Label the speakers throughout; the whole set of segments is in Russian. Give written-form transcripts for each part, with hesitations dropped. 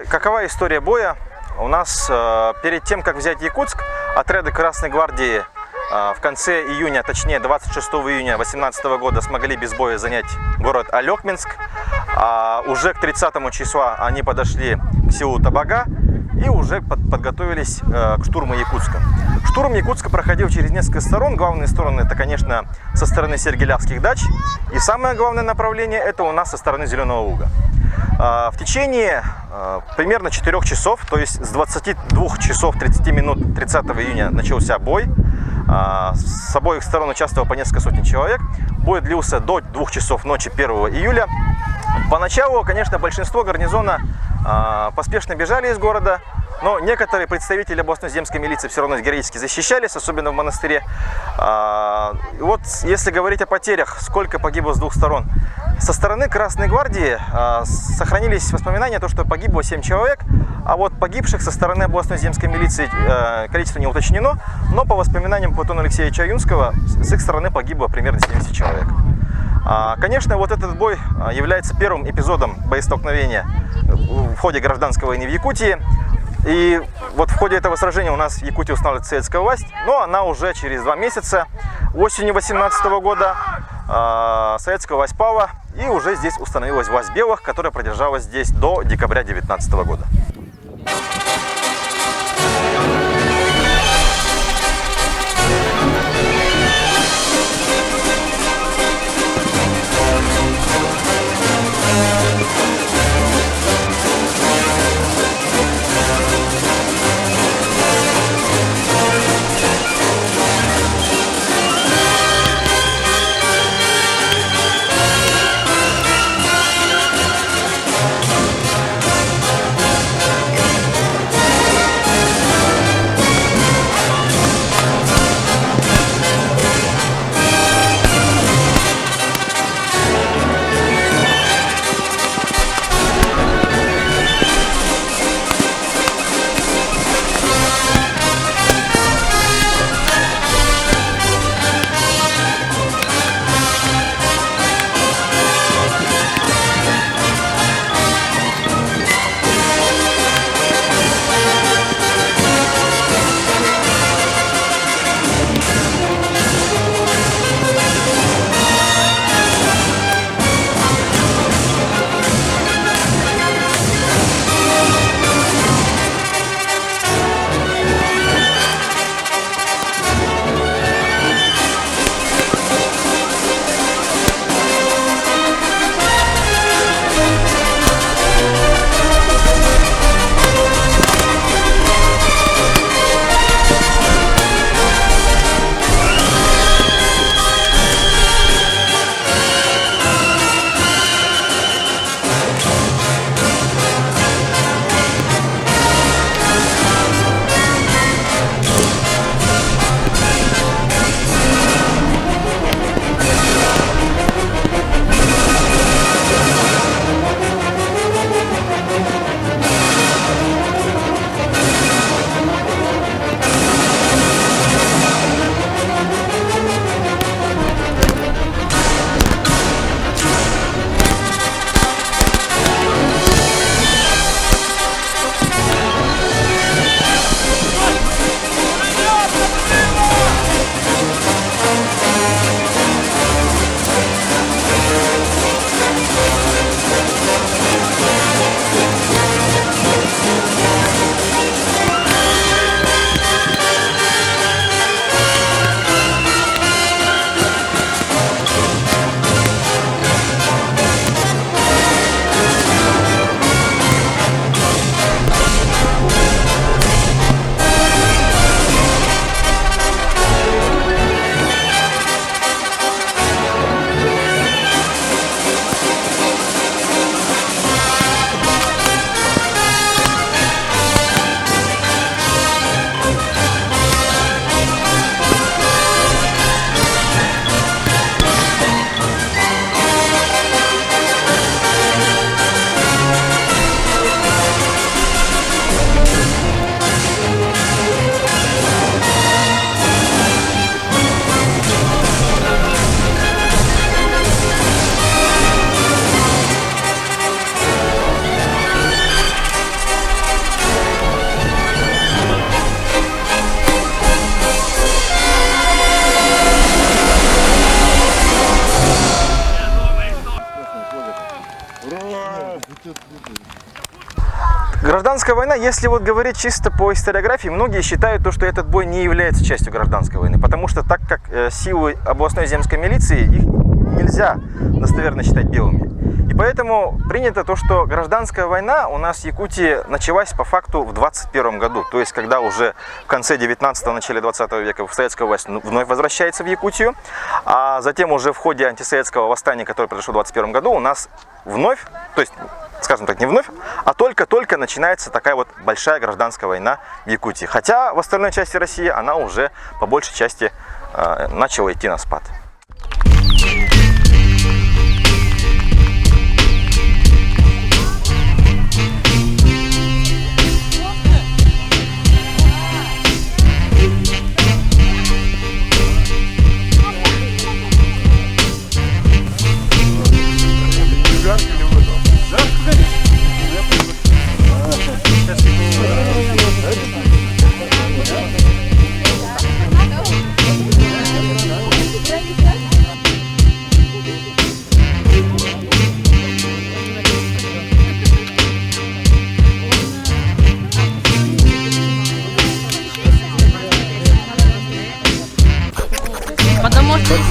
Speaker 1: какова история боя? У нас перед тем, как взять Якутск, отряды Красной Гвардии в конце июня, точнее 26 июня 2018 года смогли без боя занять город Алекминск. А уже к 30 числа они подошли к селу Табага и уже подготовились к штурму Якутска. Штурм Якутска проходил через несколько сторон. Главные стороны это, конечно, со стороны Сергелявских дач. И самое главное направление это у нас со стороны Зеленого Луга. В течение примерно 4 часов, то есть с 22 часов 30 минут 30 июня начался бой. С обоих сторон участвовало по несколько сотен человек. Бой длился до 2 часов ночи 1 июля. Поначалу, конечно, большинство гарнизона поспешно бежали из города, но некоторые представители областной земской милиции все равно героически защищались, особенно в монастыре. Вот если говорить о потерях, сколько погибло с двух сторон. Со стороны Красной Гвардии сохранились воспоминания, что погибло 7 человек, а вот погибших со стороны областной земской милиции количество не уточнено, но по воспоминаниям Платона Алексеевича Юнского с их стороны погибло примерно 70 человек. Конечно, вот этот бой является первым эпизодом боестолкновения в ходе гражданской войны в Якутии. И вот в ходе этого сражения у нас в Якутии установилась советская власть, но она уже через 2 месяца, осенью 2018 года, советская власть пала, и уже здесь установилась власть белых, которая продержалась здесь до декабря 2019 года. Гражданская война, если вот говорить чисто по историографии, многие считают, что этот бой не является частью гражданской войны, потому что так как силы областной земской милиции, их нельзя достоверно считать белыми. И поэтому принято то, что гражданская война у нас в Якутии началась по факту в 21 году, то есть когда уже в конце 19-го, начале 20 века советская власть вновь возвращается в Якутию, а затем уже в ходе антисоветского восстания, которое произошло в 21 году, у нас вновь, то есть, скажем так, не вновь, а только-только начинается такая вот большая гражданская война в Якутии. Хотя в остальной части России она уже по большей части начала идти на спад.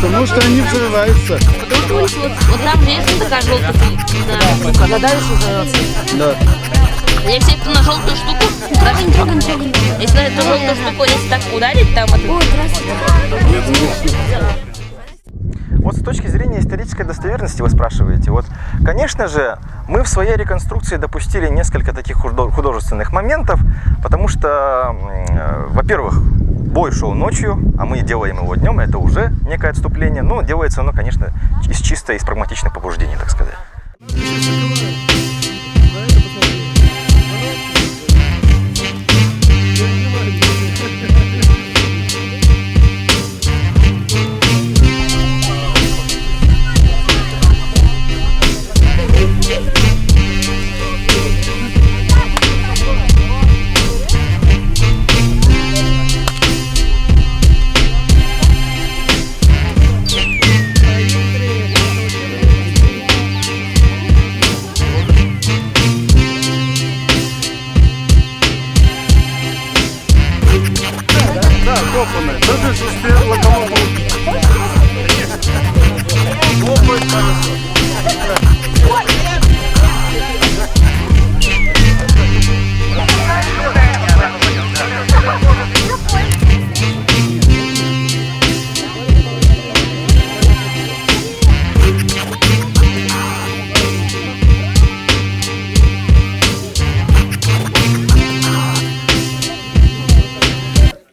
Speaker 2: Потому что они взрываются.
Speaker 3: Потому что вот там же есть такая желтая штука. Она дальше взорвется.
Speaker 2: Да.
Speaker 3: Если это на желтую штуку, даже не трогай. Если на эту желтую штуку, если так ударить, там это...
Speaker 1: Вот с точки зрения исторической достоверности вы спрашиваете. Вот, конечно же, мы в своей реконструкции допустили несколько таких художественных моментов, потому что, во-первых, бой шел ночью, а мы делаем его днем, это уже некое отступление, но делается оно, конечно, из прагматичных побуждений, так сказать.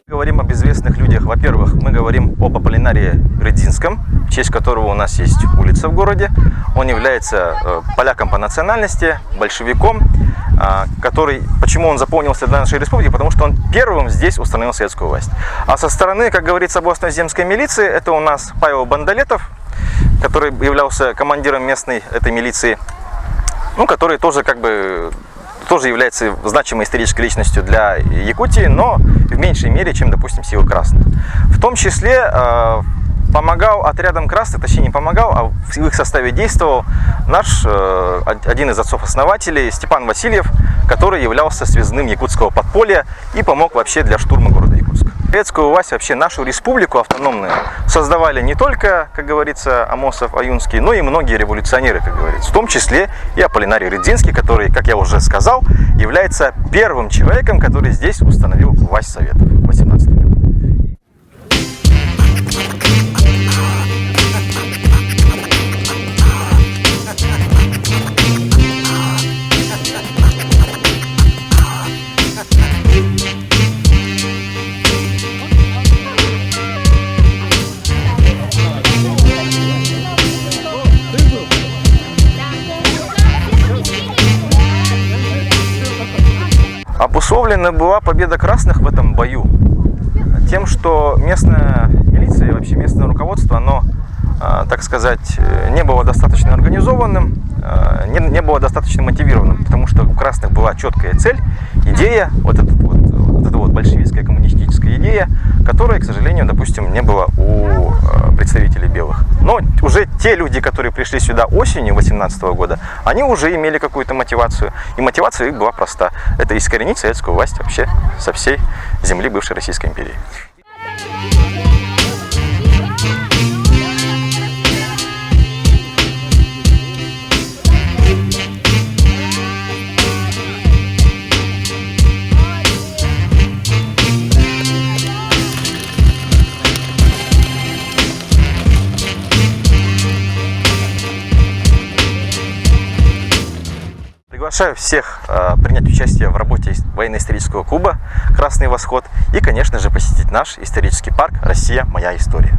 Speaker 1: Говорим об известных людях. Во-первых, мы говорим об Аполлинарии Рыдзинском, в честь которого у нас есть улица в городе. Он является поляком по национальности, большевиком, почему он запомнился для нашей республики? Потому что он первым здесь установил советскую власть. А со стороны, как говорится, областной земской милиции, это у нас Павел Бандалетов, который являлся командиром местной этой милиции, который тоже тоже является значимой исторической личностью для Якутии, но в меньшей мере, чем, допустим, силы красных. В том числе помогал отрядам красных, точнее не помогал, а в их составе действовал наш один из отцов-основателей Степан Васильев, который являлся связным якутского подполья и помог вообще для штурма города Якутска. Советскую власть, вообще нашу республику автономную, создавали не только, как говорится, Амосов, Аюнский, но и многие революционеры, как говорится, в том числе и Аполлинарий Рыдзинский, который, как я уже сказал, является первым человеком, который здесь установил власть Советов в 18 веке. Обусловлена была победа красных в этом бою тем, что местная милиция и вообще местное руководство, оно, так сказать, не было достаточно организованным, не было достаточно мотивированным, потому что у красных была четкая цель, идея вот этого вот большевистская коммунистическая идея, которой, к сожалению, допустим, не было у представителей белых. Но уже те люди, которые пришли сюда осенью 18 года, они уже имели какую-то мотивацию. И мотивация их была проста. Это искоренить советскую власть вообще со всей земли бывшей Российской империи. Приглашаю всех принять участие в работе военно-исторического клуба «Красный Восход» и, конечно же, посетить наш исторический парк «Россия. Моя история».